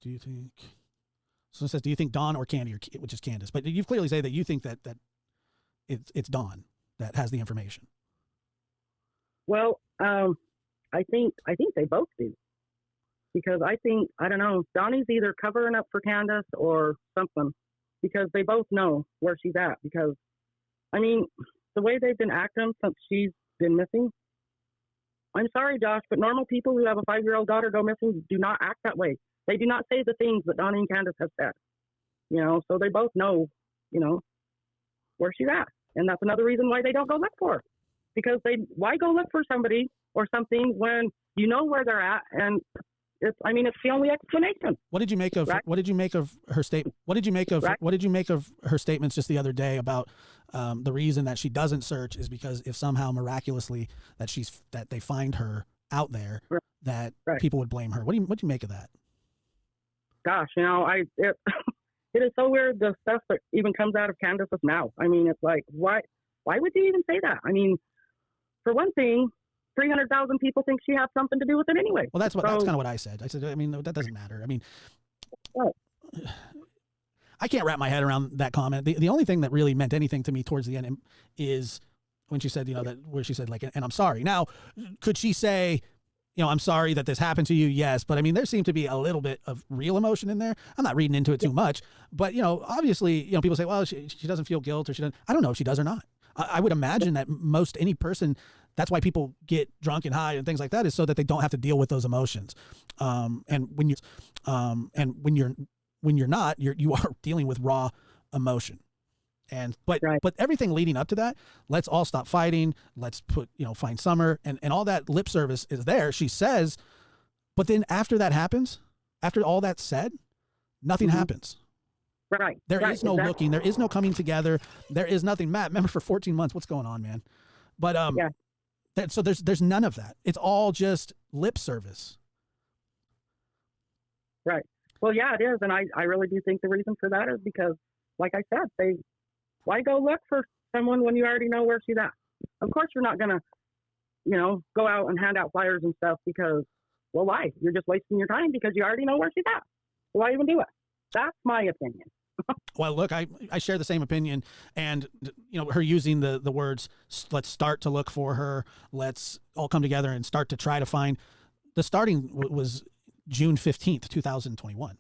Do you think? So it says, do you think Dawn or Candy, which is Candace? But you've clearly said that you think that it's Dawn that has the information. Well, I think they both do, because I don't know, Donnie's either covering up for Candace or something, because they both know where she's at. Because I mean, the way they've been acting since she's been missing. I'm sorry, Josh, but normal people who have a 5-year-old daughter go missing do not act that way. They do not say the things that Donnie and Candace have said. So they both know, where she's at. And that's another reason why they don't go look for her. Because why go look for somebody or something when you know where they're at? And it's the only explanation. What did you make of, right? What did you make of her statement? What did you make of, right? What did you make of her statements just the other day about the reason that she doesn't search is because if somehow miraculously that they find her out there, right, that right, people would blame her. What do you make of that? Gosh, it is so weird, the stuff that even comes out of Candace's mouth. I mean, it's like, why would you even say that? I mean, for one thing, 300,000 people think she has something to do with it anyway. Well, that's kind of what I said. I said, I mean, that doesn't matter. I mean, I can't wrap my head around that comment. The only thing that really meant anything to me towards the end is when she said, where she said, like, and I'm sorry. Now, could she say, I'm sorry that this happened to you? Yes. But I mean, there seemed to be a little bit of real emotion in there. I'm not reading into it too much, but obviously, people say, well, she doesn't feel guilt, or she doesn't. I don't know if she does or not. I would imagine that any person, that's why people get drunk and high and things like that, is so that they don't have to deal with those emotions. And when you're not, you are dealing with raw emotion. But everything leading up to that, let's all stop fighting. Let's find Summer, and all that lip service is there. She says, but then after that happens, after all that's said, nothing happens. Right. There is no looking. There is no coming together. There is nothing. Matt, remember for 14 months, what's going on, man? But so there's none of that. It's all just lip service. Right. Well, yeah, it is, and I really do think the reason for that is because, like I said, why go look for someone when you already know where she's at? Of course, you're not gonna, go out and hand out flyers and stuff because, well, why? You're just wasting your time because you already know where she's at. Why even do it? That's my opinion. Well, look, I share the same opinion, and her using the words, let's start to look for her. Let's all come together and start to try to find. The starting was June 15th, 2021.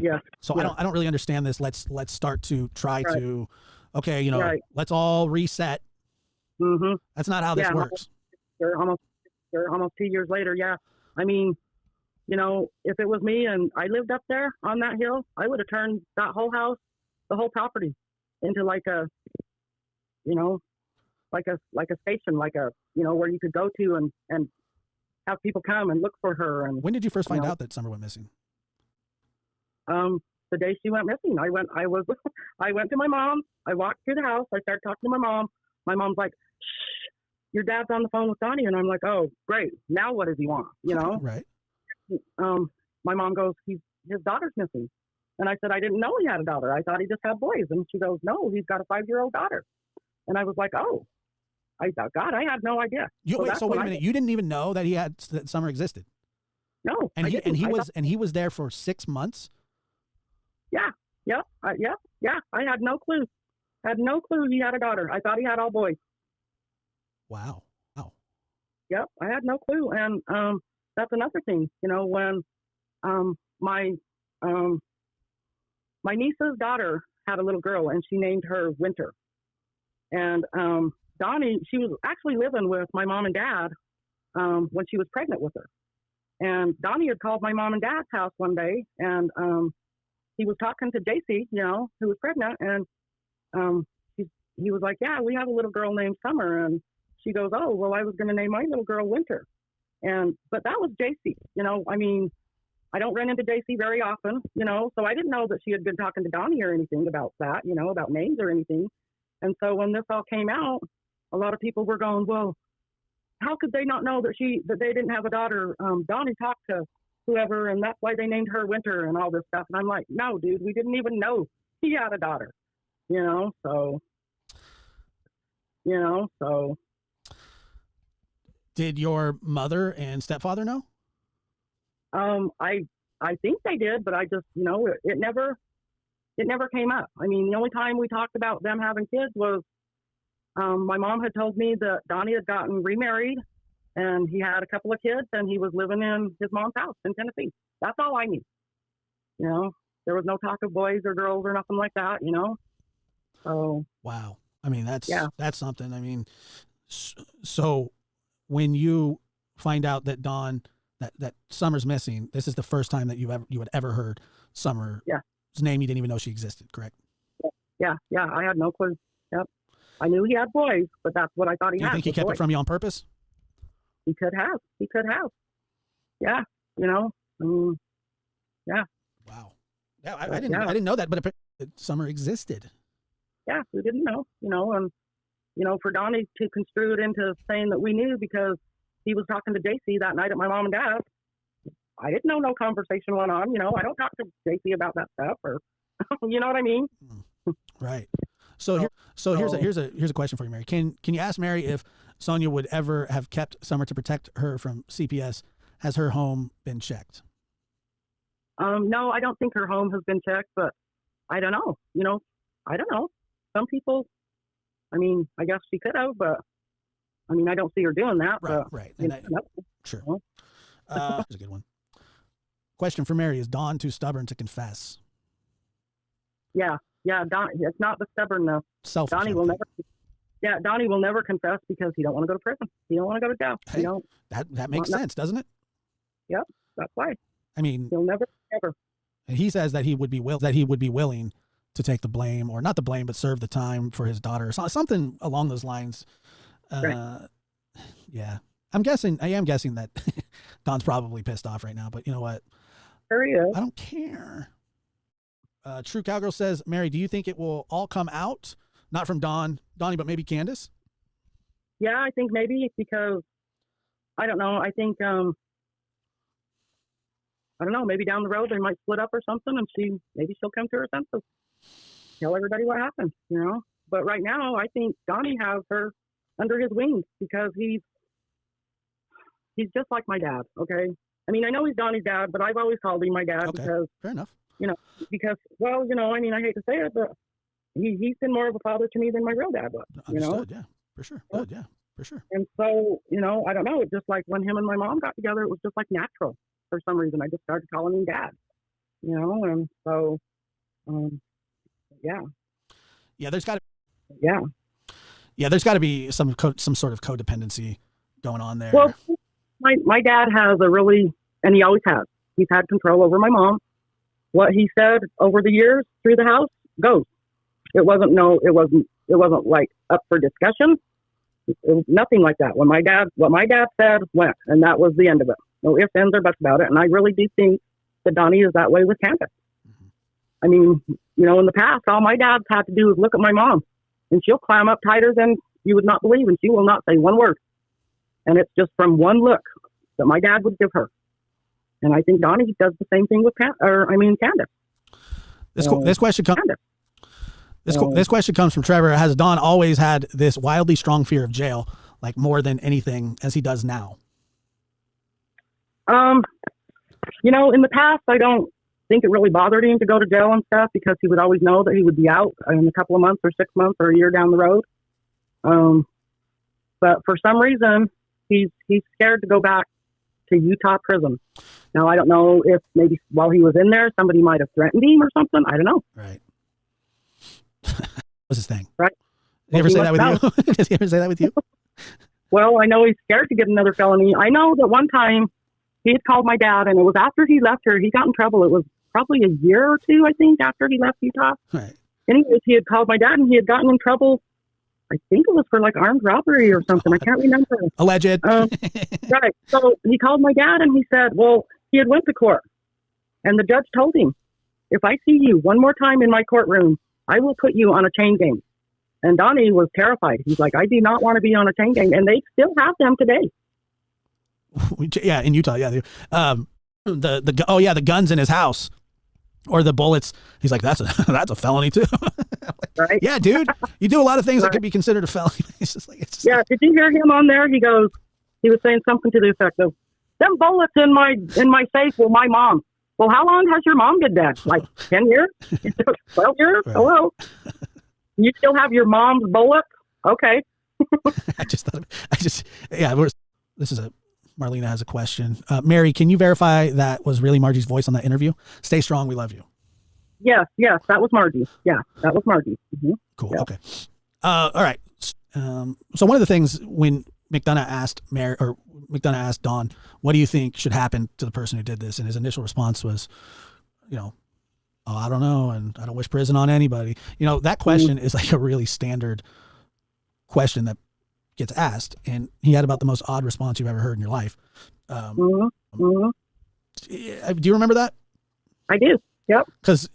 Yeah. So yeah. I don't really understand this. Let's start to try to, okay, let's all reset. Mm-hmm. That's not how this works. Almost 2 years later. Yeah. I mean, if it was me and I lived up there on that hill, I would have turned that whole house, the whole property, into like a station, where you could go to and have people come and look for her. And when did you first find out that Summer went missing? The day she went missing, I went to my mom. I walked through the house. I started talking to my mom. My mom's like, shh, your dad's on the phone with Donnie. And I'm like, oh, great. Now what does he want? Right. My mom goes, his daughter's missing. And I said, I didn't know he had a daughter. I thought he just had boys. And she goes, no, he's got a 5-year-old daughter. And I was like, oh, I thought, God, I had no idea. Wait a minute. You didn't even know that Summer existed? No. And he was there for 6 months? Yeah. Yep. Yeah. I had no clue. Had no clue he had a daughter. I thought he had all boys. Wow. Yep. I had no clue. And that's another thing, when my niece's daughter had a little girl and she named her Winter. And Donnie, she was actually living with my mom and dad when she was pregnant with her. And Donnie had called my mom and dad's house one day, and he was talking to JC, who was pregnant, and he was like, yeah, we have a little girl named Summer. And she goes, oh, well, I was going to name my little girl Winter. But that was JC, I mean, I don't run into JC very often, so I didn't know that she had been talking to Donnie or anything about that, about names or anything. And so when this all came out, a lot of people were going, well, how could they not know that they didn't have a daughter? Donnie talked to whoever, and that's why they named her Winter and all this stuff. And I'm like, no, dude, we didn't even know he had a daughter, so. Did your mother and stepfather know? I I think they did, but I just, it never came up. I mean, the only time we talked about them having kids was my mom had told me that Donnie had gotten remarried and he had a couple of kids and he was living in his mom's house in Tennessee. That's all I knew. There was no talk of boys or girls or nothing like that, So wow. I mean, that's something. I mean, so when you find out that Dawn, that Summer's missing, this is the first time that you had ever heard Summer's name. You didn't even know she existed, correct? Yeah. I had no clue. Yep. I knew he had boys, but that's what I thought he had. You think he kept it from you on purpose? He could have. Yeah. Yeah. Wow. Yeah, I didn't know that, but Summer existed. Yeah, we didn't know, and for Donnie to construe it into saying that we knew because he was talking to JC that night at my mom and dad. I didn't know no conversation went on. I don't talk to JC about that stuff, or you know what I mean? Right. So here's a question for you, Mary. Can you ask Mary if Sonia would ever have kept Summer to protect her from CPS? Has her home been checked? No, I don't think her home has been checked, but I don't know. I don't know. Some people, I mean, I guess she could have, but I mean, I don't see her doing that. Right. Sure. Here's a good one. Question for Mary: is Dawn too stubborn to confess? Yeah. Don, it's not the stubbornness. Selfish. Donnie will never confess because he don't want to go to prison. He don't want to go to jail. Hey, that makes sense, doesn't it? Yep, that's why. I mean, he'll never. And he says that he would be willing to take the blame, or not the blame, but serve the time for his daughter, something along those lines. Right. Yeah, I am guessing that Don's probably pissed off right now, but you know what? There he is. I don't care. True Cowgirl says, Mary, do you think it will all come out? Not from Donnie, but maybe Candace? Yeah, I think maybe, because I don't know. I think, I don't know, maybe down the road they might split up or something, and maybe she'll come to her senses. Tell everybody what happened, But right now, I think Donnie has her under his wing because he's just like my dad, okay? I mean, I know he's Donnie's dad, but I've always called him my dad because... Fair enough. Because, well, I mean, I hate to say it, but he's been more of a father to me than my real dad was, Understood, yeah, for sure. Good, yeah, for sure. And so, I don't know, it's just like when him and my mom got together, it was just like natural. For some reason, I just started calling him dad, and so, yeah. Yeah, there's got to. Yeah. Yeah, there's got to be some sort of codependency going on there. Well, my dad has and he always has. He's had control over my mom. What he said over the years through the house goes. It wasn't like up for discussion. It was nothing like that. What my dad said went, and that was the end of it. No ifs, ands, or buts about it. And I really do think that Donnie is that way with Candace. Mm-hmm. I mean, in the past, all my dad's had to do is look at my mom, and she'll clam up tighter than you would not believe, and she will not say one word. And it's just from one look that my dad would give her. And I think Donnie does the same thing with Candace. This question comes. This question comes from Trevor. Has Don always had this wildly strong fear of jail, like more than anything, as he does now? In the past, I don't think it really bothered him to go to jail and stuff because he would always know that he would be out in a couple of months or 6 months or a year down the road. But for some reason, he's scared to go back to Utah prison. Now, I don't know if maybe while he was in there, somebody might have threatened him or something. I don't know. Right. What's his thing? Right. Did he ever say that with you? Did he ever say that with you? Well, I know he's scared to get another felony. I know that one time he had called my dad, and it was after he left her. He got in trouble. It was probably a year or two, I think, after he left Utah. Right. Anyways, he had called my dad, and he had gotten in trouble. I think it was for like armed robbery or something. I can't remember. Alleged. Right. So he called my dad, and he said, well, he had went to court, and the judge told him, if I see you one more time in my courtroom, I will put you on a chain gang. And Donnie was terrified. He's like, I do not want to be on a chain gang. And they still have them today. Yeah, in Utah. Yeah. The guns in his house or the bullets. He's like, that's a felony too. Right. Yeah, dude, you do a lot of things that could be considered a felony. It's just like, did you hear him on there? He was saying something to the effect of, them bullets in my safe were my mom. well, how long has your mom been dead? Like 10 years? 12 years? Right. Hello? You still have your mom's bullet? Okay. Marlena has a question. Mary, can you verify that was really Margie's voice on that interview? Stay strong. We love you. Yes, that was Margie. Yeah, that was Margie. Mm-hmm. Cool. Yeah. Okay. All right. So one of the things when McDonough asked Don, what do you think should happen to the person who did this? And his initial response was, oh, I don't know. And I don't wish prison on anybody. That question is like a really standard question that gets asked. And he had about the most odd response you've ever heard in your life. Do you remember that? I do. Yep. Because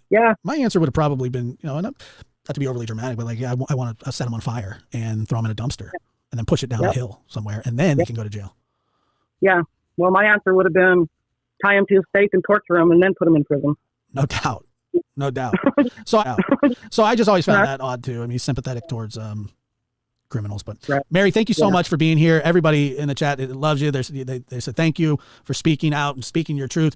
my answer would have probably been, and not to be overly dramatic, but like, I want to set him on fire and throw him in a dumpster and then push it down a hill somewhere, and then they can go to jail. Yeah. Well, my answer would have been tie him to a stake and torture him and then put him in prison. No doubt. No doubt. So I just always found that odd too. I mean, he's sympathetic towards criminals. But Mary, thank you so much for being here. Everybody in the chat loves you. They said thank you for speaking out and speaking your truth.